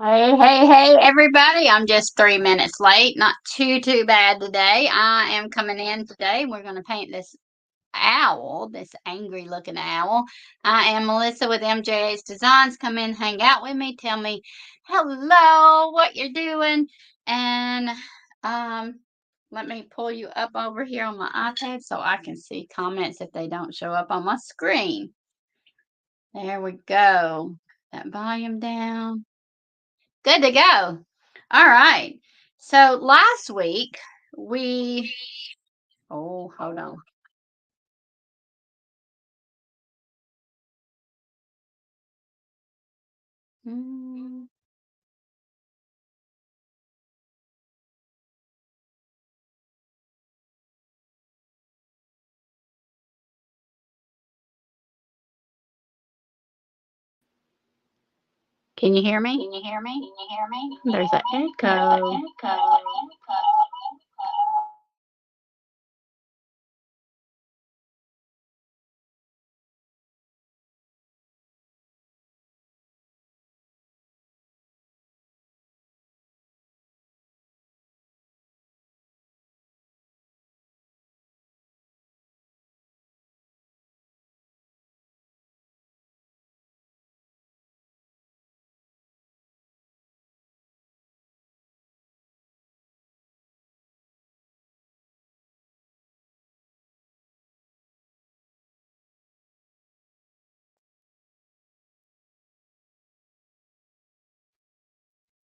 Hey, everybody. I'm just 3 minutes late. Not too bad today. I am coming in today. We're going to paint this owl, this angry looking owl. I am Melissa with MJ's Designs. Come in, hang out with me, tell me hello, what you're doing, and um, let me pull you up over here on my iPad so I can see comments if they don't show up on my screen. There we go. That volume down. Good to go. All right. So last week we, oh, hold on. Mm, Can you hear me? Can you hear me? Can you hear me? There's an echo.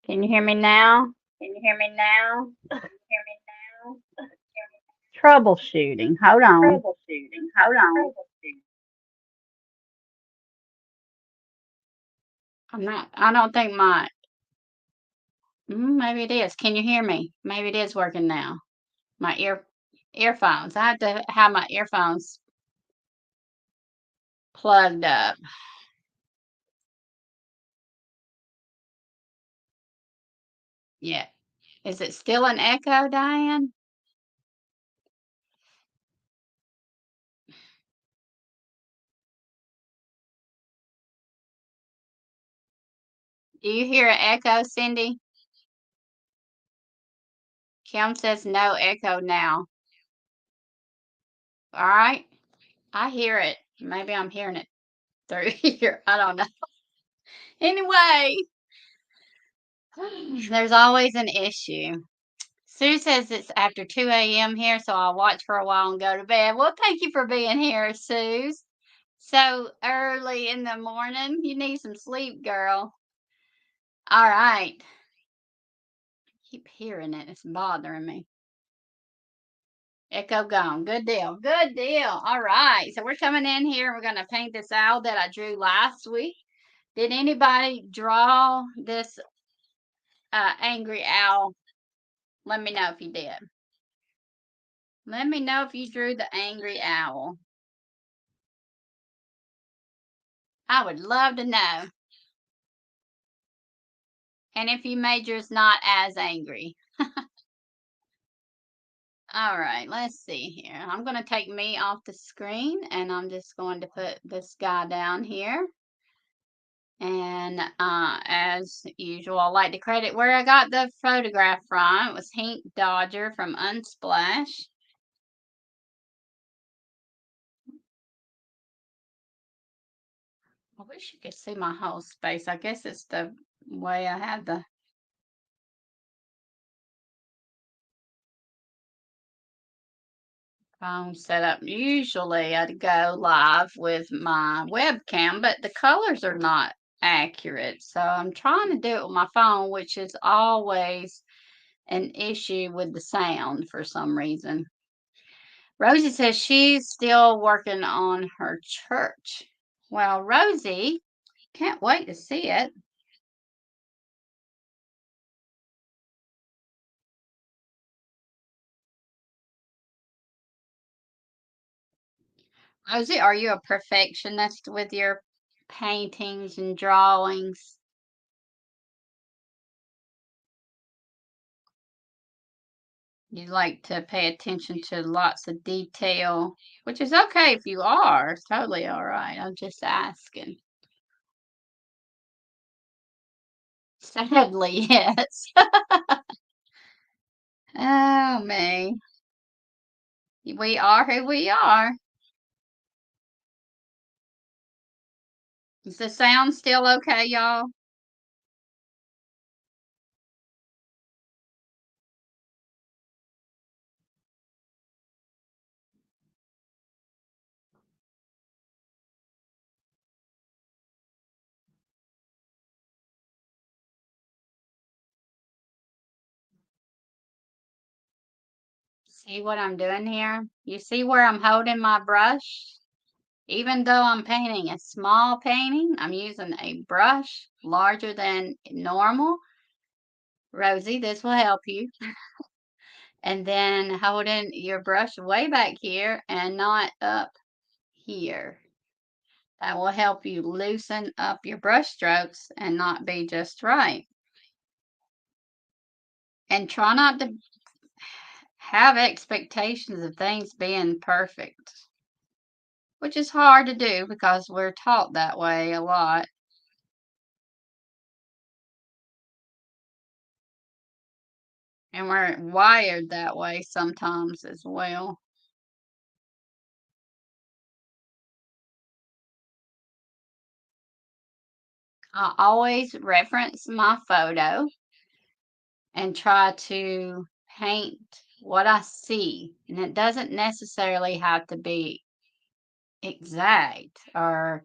Can you hear me now? Can you hear me now? Can you hear me now? Troubleshooting. Hold on. Troubleshooting. Hold on. I don't think maybe it is. Can you hear me? Maybe it is working now. My earphones. I have to have my earphones plugged up. Yeah. Is it still an echo, Diane? Do you hear an echo, Cindy? Kim says no echo now. All right. I hear it. Maybe I'm hearing it through here. I don't know. Anyway, there's always an issue. Sue says it's after 2 a.m. here, so I'll watch for a while and go to bed. Well, thank you for being here, Sue. So early in the morning. You need some sleep, girl. All right. Keep hearing it. It's bothering me. Echo gone. Good deal. Good deal. All right. So we're coming in here. We're going to paint this owl that I drew last week. Did anybody draw this angry owl? Let me know if you did. Let me know if you drew the angry owl. I would love to know. And if you made yours not as angry. All right, let's see here. I'm going to take me off the screen and I'm just going to put this guy down here. And as usual, I like to credit where I got the photograph from. It was Hank Dodger from Unsplash. I wish you could see my whole space. I guess it's the way I have the phone set up. Usually I'd go live with my webcam, but the colors are not accurate. So I'm trying to do it with my phone, which is always an issue with the sound for some reason. Rosie says she's still working on her church. Well, Rosie, can't wait to see it. Rosie, are you a perfectionist with your paintings and drawings? You like to pay attention to lots of detail, which is okay if you are. It's totally all right. I'm just asking. Sadly, yes. Oh, me. We are who we are. Is the sound still okay, y'all? See what I'm doing here? You see where I'm holding my brush? Even though I'm painting a small painting, I'm using a brush larger than normal. Rosie, this will help you. And then holding your brush way back here and not up here. That will help you loosen up your brush strokes and not be just right. And try not to have expectations of things being perfect, which is hard to do because we're taught that way a lot. And we're wired that way sometimes as well. I always reference my photo and try to paint what I see. And it doesn't necessarily have to be exact or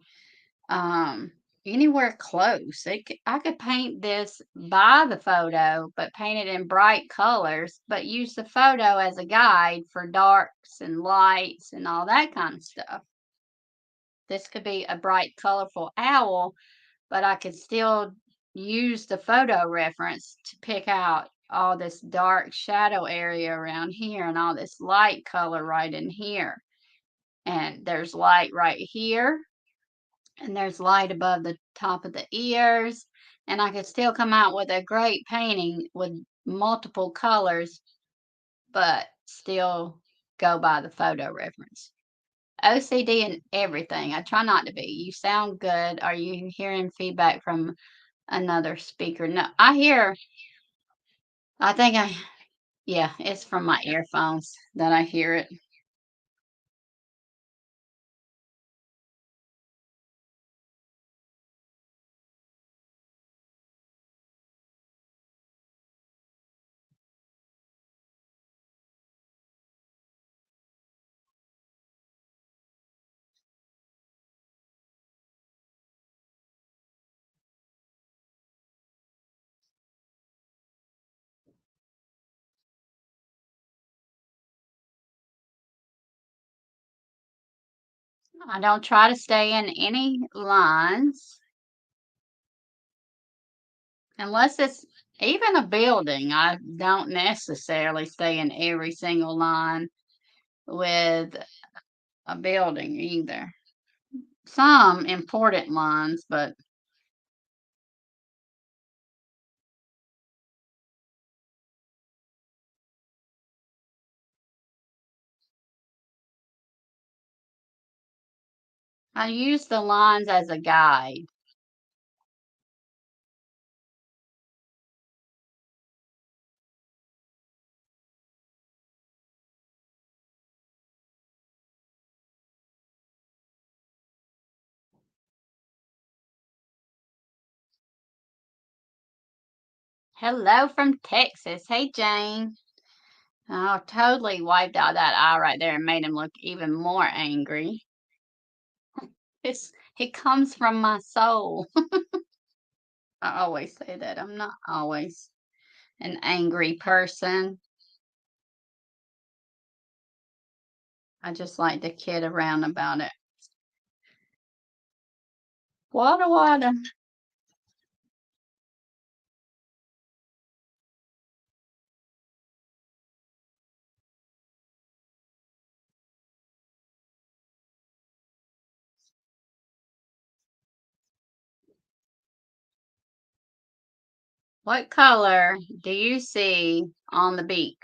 um, anywhere close. I could paint this by the photo, but paint it in bright colors, but use the photo as a guide for darks and lights and all that kind of stuff. This could be a bright, colorful owl, but I could still use the photo reference to pick out all this dark shadow area around here and all this light color right in here. And there's light right here, and there's light above the top of the ears. And I could still come out with a great painting with multiple colors, but still go by the photo reference. OCD and everything. I try not to be. You sound good. Are you hearing feedback from another speaker? No, I hear. I think I, yeah, it's from my earphones that I hear it. I don't try to stay in any lines unless it's even a building. I don't necessarily stay in every single line with a building either. Some important lines, but I use the lines as a guide. Hello from Texas. Hey, Jane. Oh, totally wiped out that eye right there and made him look even more angry. It comes from my soul. I always say that. I'm not always an angry person. I just like to kid around about it. Water, water. What color do you see on the beak?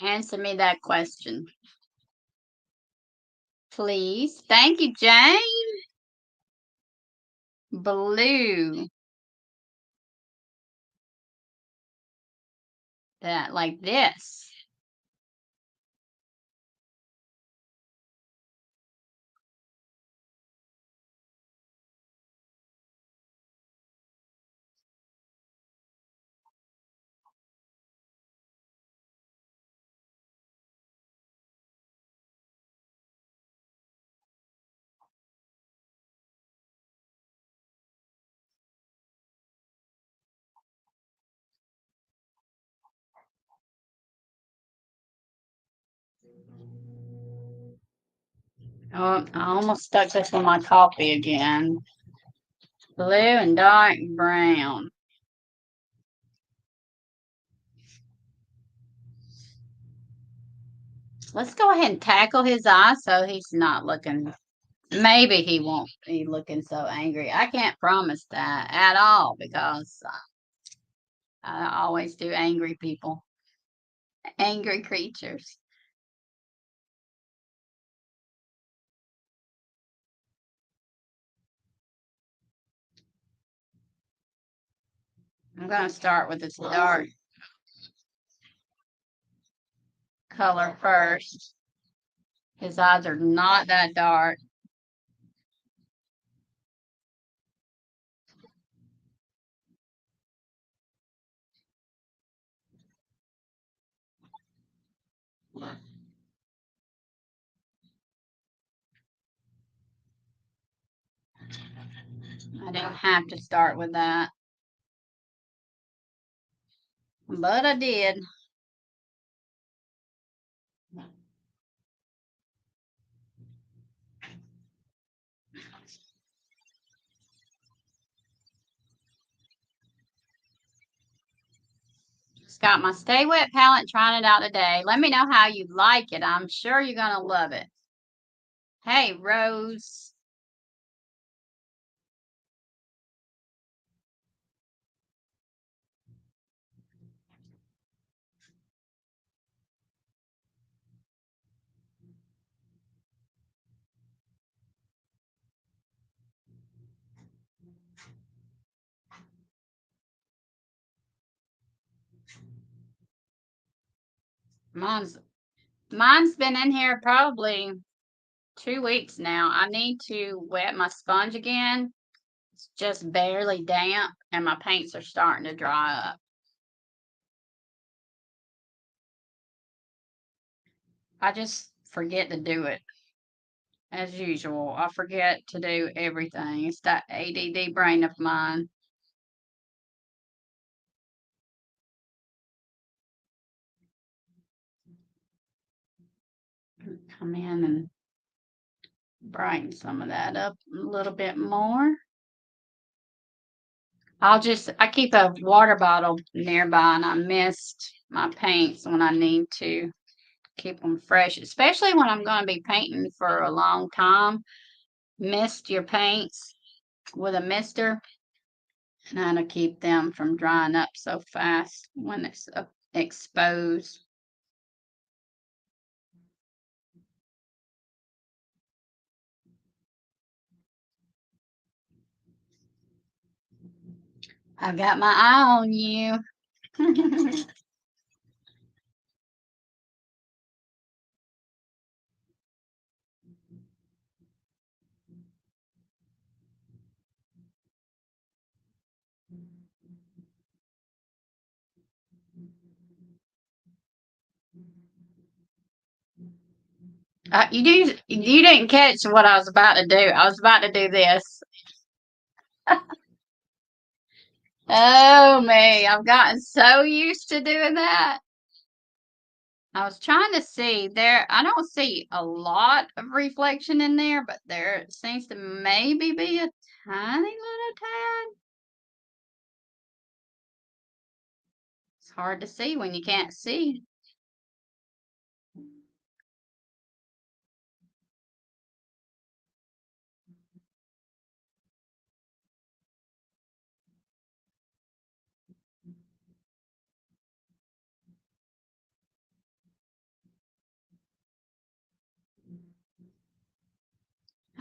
Answer me that question, please. Thank you, Jane. Blue. That like this. Oh, I almost stuck this on my coffee again. Blue and dark brown. Let's go ahead and tackle his eye so he's not looking. Maybe he won't be looking so angry. I can't promise that at all because I always do angry people, angry creatures. I'm going to start with this dark color first. His eyes are not that dark. I didn't have to start with that, but I did. Just got my Stay Wet palette, trying it out today. Let me know how you like it. I'm sure you're going to love it. Hey, Rose. Mine's mine's been in here probably 2 weeks now. I need to wet my sponge again. It's just barely damp and my paints are starting to dry up. I just forget to do it as usual. I forget to do everything. It's that ADD brain of mine. Come in and brighten some of that up a little bit more. I keep a water bottle nearby and I mist my paints when I need to keep them fresh, especially when I'm going to be painting for a long time. Mist your paints with a mister, and that'll keep them from drying up so fast when it's exposed. I've got my eye on you. You didn't catch what I was about to do. I was about to do this. Oh me, I've gotten so used to doing that. I was trying to see there. I don't see a lot of reflection in there, but there seems to maybe be a tiny little tad. It's hard to see when you can't see.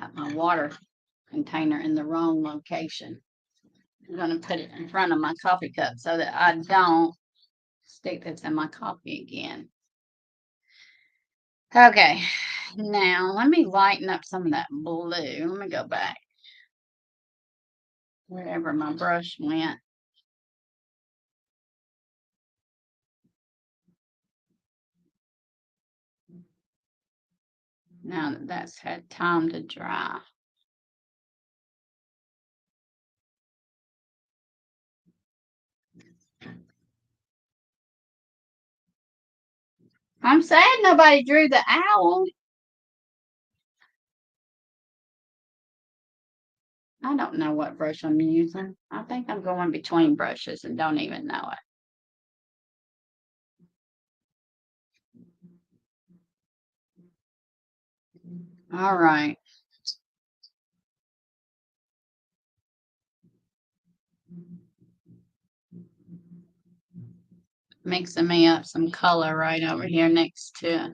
Got my water container in the wrong location. I'm going to put it in front of my coffee cup so that I don't stick this in my coffee again. Okay, now let me lighten up some of that blue. Let me go back wherever my brush went. Now that that's had time to dry. I'm sad nobody drew the owl. I don't know what brush I'm using. I think I'm going between brushes and don't even know it. All right. Mixing me up some color right over here next to it.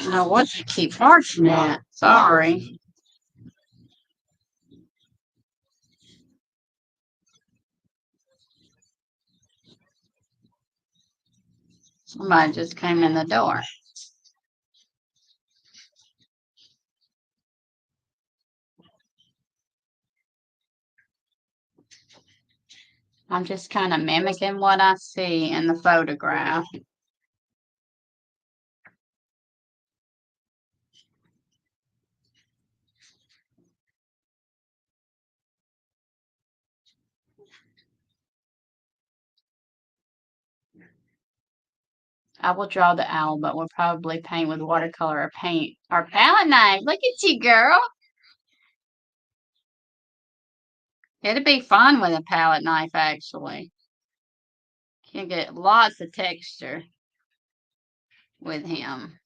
Now what you keep marching at? Sorry. Somebody just came in the door. I'm just kind of mimicking what I see in the photograph. I will draw the owl, but we'll probably paint with watercolor or paint or palette knife. Look at you, girl. It'd be fun with a palette knife, actually. You get lots of texture with him.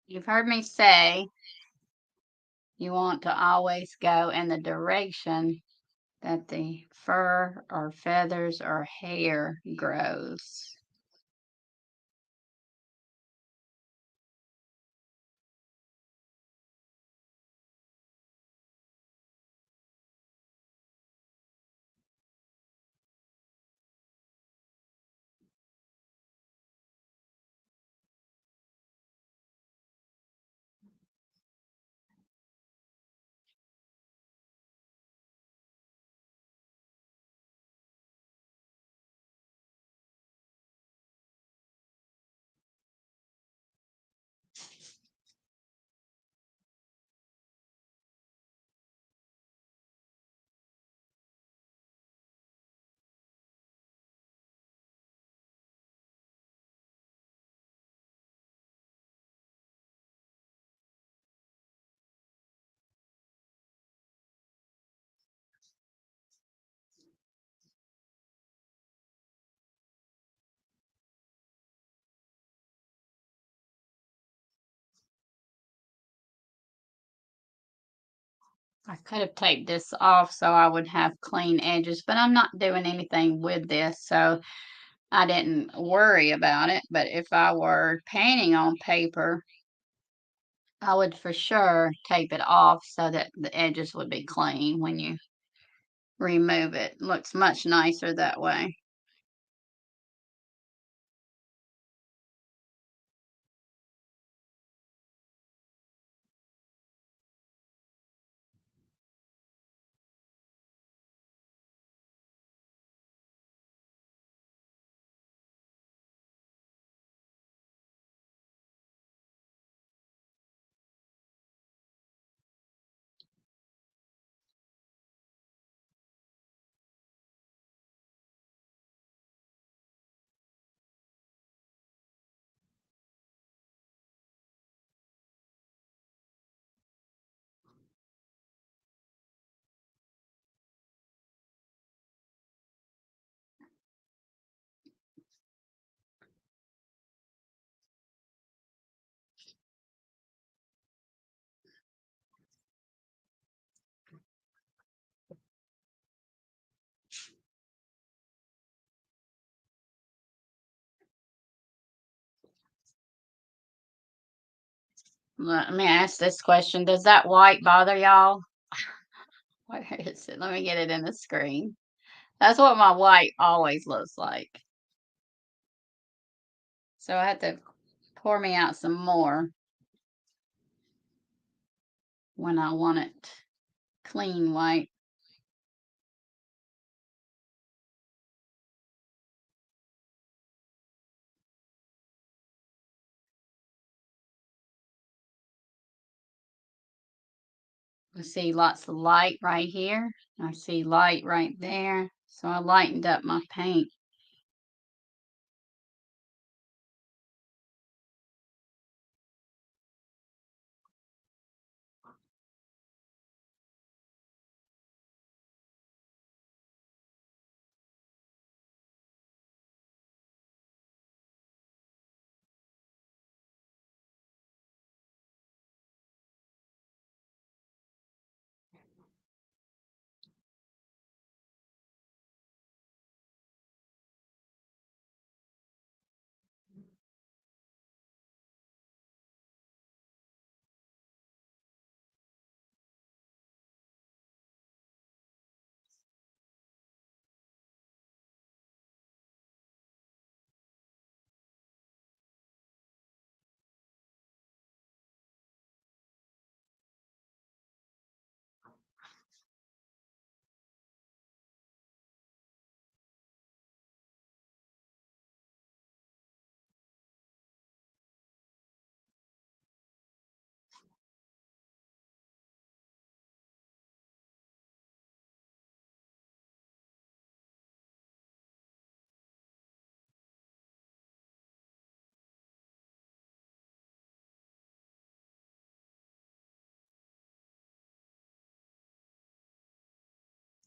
You've heard me say you want to always go in the direction that the fur or feathers or hair grows. I could have taped this off so I would have clean edges, but I'm not doing anything with this, so I didn't worry about it. But if I were painting on paper, I would for sure tape it off so that the edges would be clean when you remove it. Looks much nicer that way. Let me ask this question. Does that white bother y'all? Where is it? Let me get it in the screen. That's what my white always looks like. So I had to pour me out some more when I want it clean white. I see lots of light right here. I see light right there. So I lightened up my paint.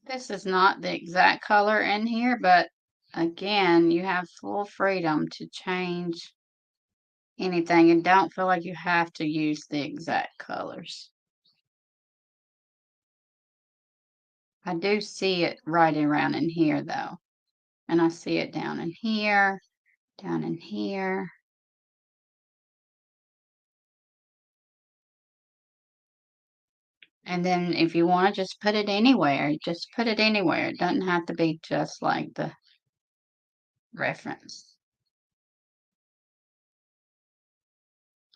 This is not the exact color in here, but again, you have full freedom to change anything and don't feel like you have to use the exact colors. I do see it right around in here though. And I see it down in here, down in here. And then if you want to just put it anywhere, just put it anywhere. It doesn't have to be just like the reference.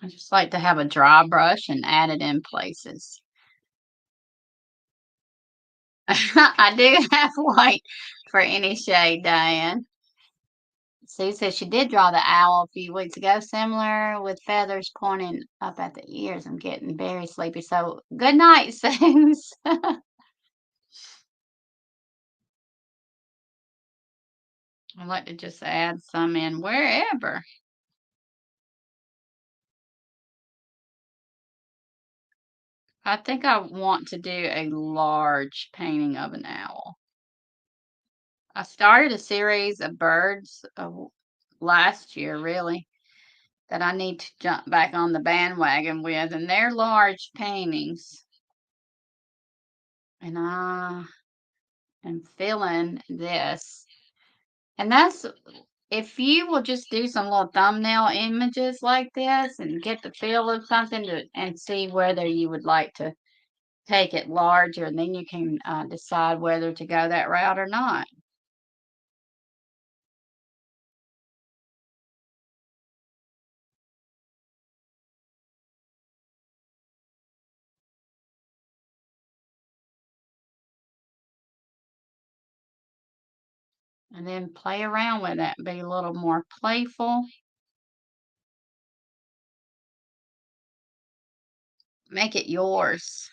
I just like to have a dry brush and add it in places. I do have white for any shade, Diane. Sue says she did draw the owl a few weeks ago, similar with feathers pointing up at the ears. I'm getting very sleepy. So good night, Sue. I like to just add some in wherever. I think I want to do a large painting of an owl. I started a series of birds last year, really, that I need to jump back on the bandwagon with, and they're large paintings. And I am feeling this. And that's if you will just do some little thumbnail images like this and get the feel of something and see whether you would like to take it larger, and then you can decide whether to go that route or not. And then play around with it, be a little more playful. Make it yours.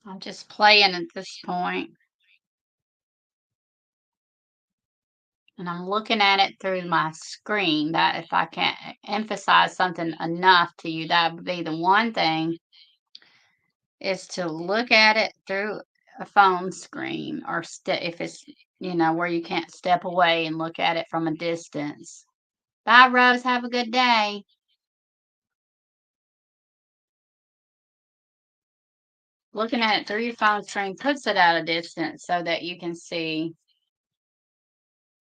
I'm just playing at this point, and I'm looking at it through my screen. That if I can't emphasize something enough to you, that would be the one thing is to look at it through a phone screen or if it's, where you can't step away and look at it from a distance. Bye, Rose. Have a good day. Looking at it through your phone screen puts it at a distance so that you can see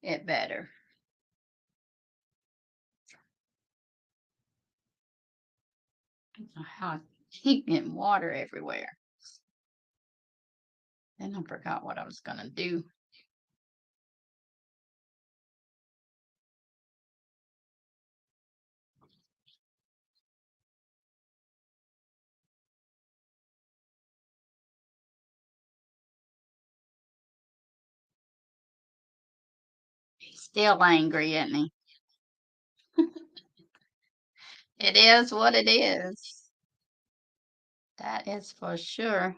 it better. How I keep getting water everywhere. Then I forgot what I was going to do. He's still angry, isn't he? It is what it is. That is for sure.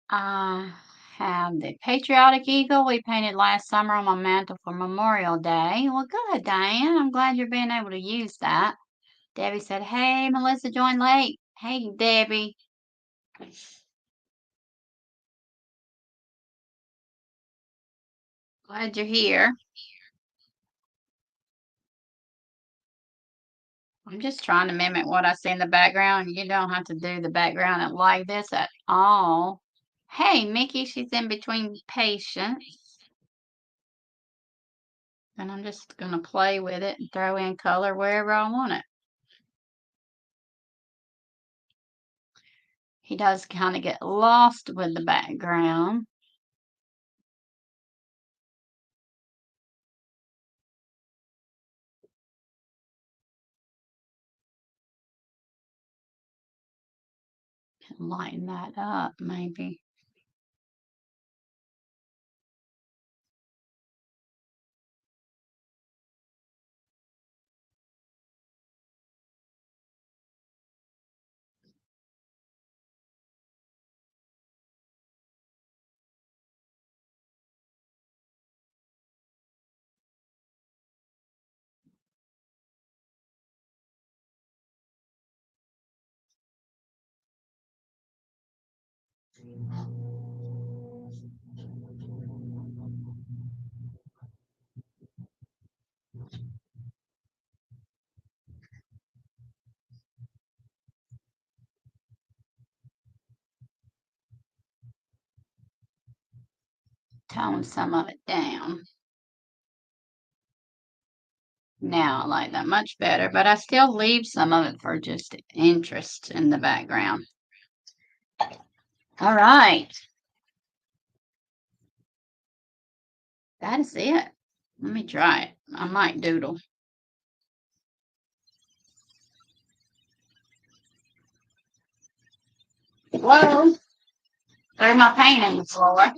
I have the patriotic eagle we painted last summer on my mantle for Memorial Day. Well, good, Diane. I'm glad you're being able to use that. Debbie said, "Hey, Melissa joined late." Hey, Debbie. Glad you're here. I'm just trying to mimic what I see in the background. You don't have to do the background like this at all. Hey, Mickey, she's in between patients. And I'm just going to play with it and throw in color wherever I want it. He does kind of get lost with the background. Lighten that up, maybe. Tone some of it down. Now I like that much better, but I still leave some of it for just interest in the background. All right. That is it. Let me try it. I might doodle. Whoa. Threw my paint in the floor.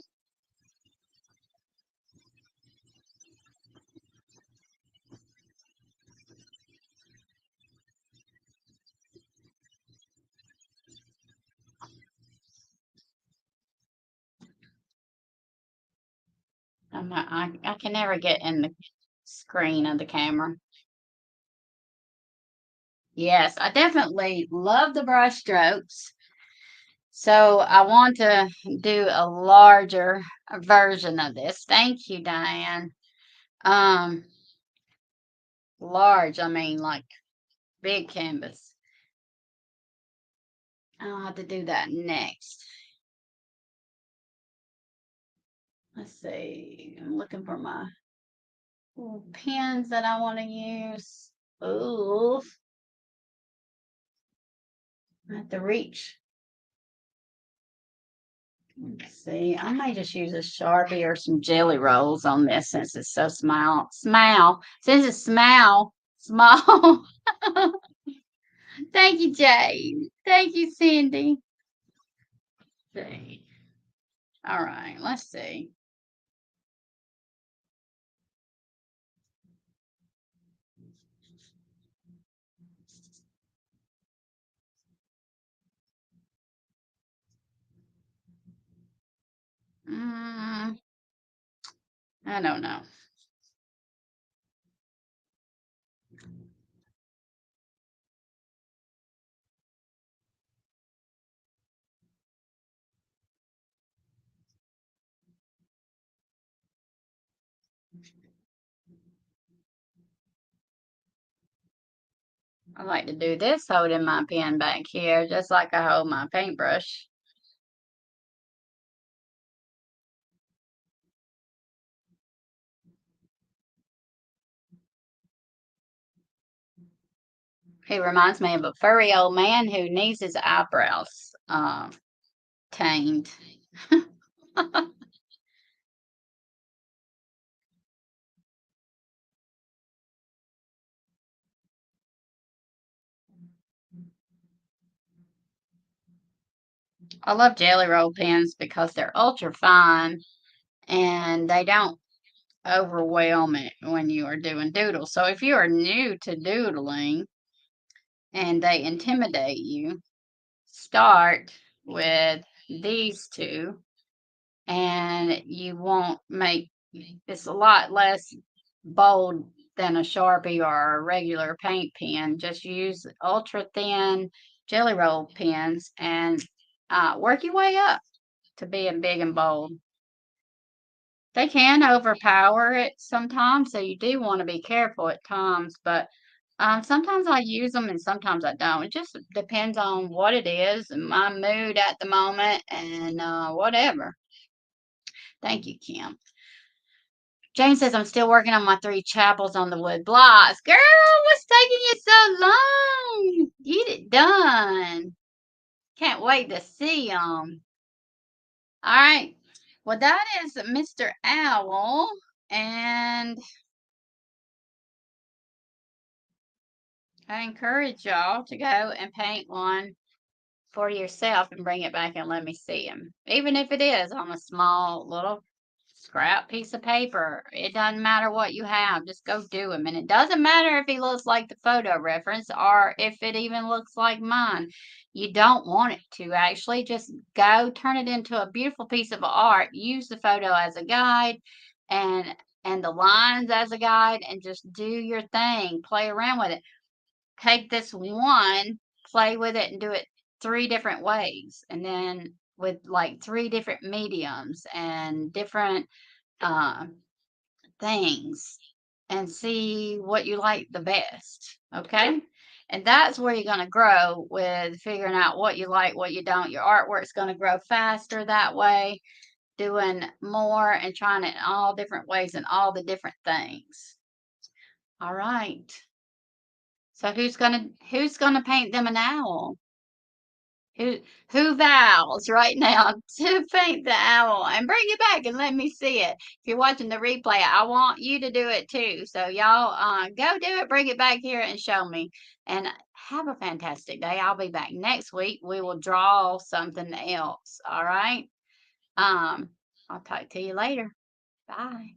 I can never get in the screen of the camera. Yes, I definitely love the brush strokes. So I want to do a larger version of this. Thank you, Diane. Um, large, I mean like big canvas. I'll have to do that next. Let's see. I'm looking for my little pens that I want to use. Ooh, I have to reach. Let's see. I might just use a Sharpie or some jelly rolls on this since it's so small. Small. Since it's small. Small. Thank you, Jade. Thank you, Cindy. See. All right, let's see. Mm, I don't know. I like to do this holding my pen back here, just like I hold my paintbrush. He reminds me of a furry old man who needs his eyebrows tamed. I love Jelly Roll pens because they're ultra fine and they don't overwhelm it when you are doing doodles. So if you are new to doodling and they intimidate you, start with these two and you won't make it's a lot less bold than a Sharpie or a regular paint pen. Just use ultra thin Jelly Roll pens and work your way up to being big and bold. They can overpower it sometimes, so you do want to be careful at times, but Sometimes I use them and sometimes I don't. It just depends on what it is and my mood at the moment and whatever. Thank you, Kim. Jane says I'm still working on my 3 chapels on the wood blocks. Girl, what's taking you so long? Get it done. Can't wait to see them. All right. Well, that is Mr. Owl. And I encourage y'all to go and paint one for yourself and bring it back and let me see him. Even if it is on a small little scrap piece of paper. It doesn't matter what you have. Just go do him. And it doesn't matter if he looks like the photo reference or if it even looks like mine. You don't want it to actually. Just go turn it into a beautiful piece of art. Use the photo as a guide and the lines as a guide and just do your thing. Play around with it. Take this one, play with it and do it 3 different ways. And then with like 3 different mediums and different uh, things and see what you like the best. Okay. And that's where you're going to grow with figuring out what you like, what you don't. Your artwork's going to grow faster that way, doing more and trying it in all different ways and all the different things. All right. So who's gonna paint them an owl? Who who vows right now to paint the owl and bring it back and let me see it? If you're watching the replay, I want you to do it too. So y'all go do it, bring it back here and show me. And have a fantastic day. I'll be back next week. We will draw something else. All right. Um, I'll talk to you later. Bye.